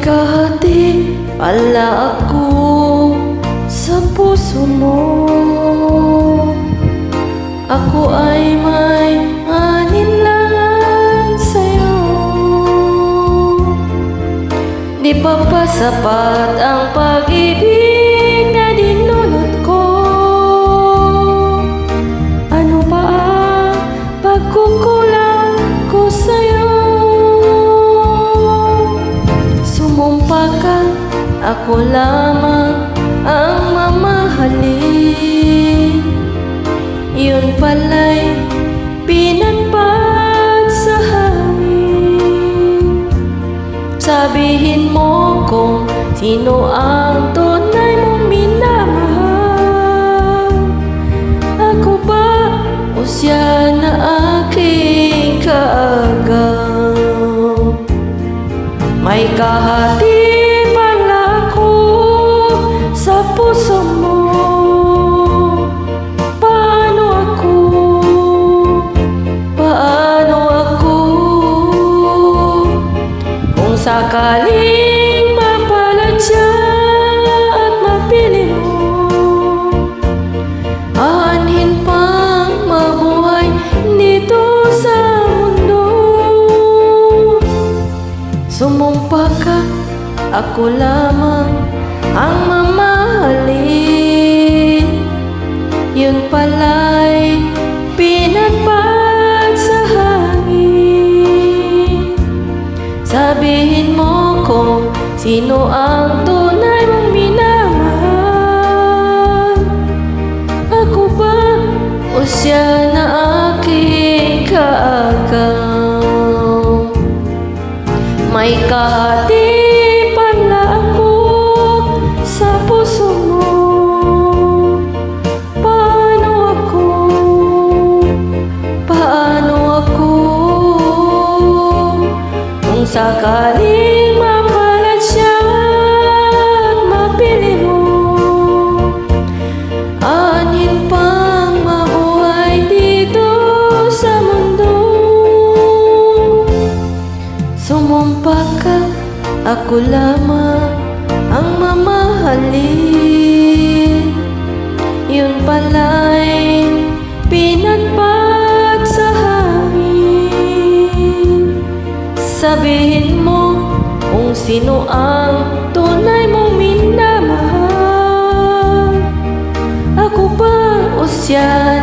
kahati pala ako sa puso mo. Ako ay may aninlangan sa'yo. Di pa ba sapat ang pag-ibig na dinulot ko? Ano pa ang pagkukulang ko sa'yo? Sumumpa ka, ako lamang ang mamahalin. Yun pala'y pinagpad sa hangin. Sabihin mo kung sino ang tunay mong minamahal. Ako ba o siya na aking kaagaw? May kahati pala ako sa puso mo. Sakaling mapalad siya at mapili mo, aanhin pang mabuhay dito sa mundo. Sumumpa ka, ako lamang ang mamahalin. Yun pala'y pinagpad sa hangin. Sabihin mo kung sino ang tunay mong minamahal. Ako ba o siya na aking kaagaw? May kahati pala ako sa puso mo. Paano ako? Kung sakaling mapalad siya at mapili mo, aanhin pang mabuhay dito sa mundo. Sumumpa ka, ako lamang ang mamahalin. Yun pala'y pinagpad sa hangin. Sabihin mo kung sino ang tunay mong minamahal. Ako ba o siya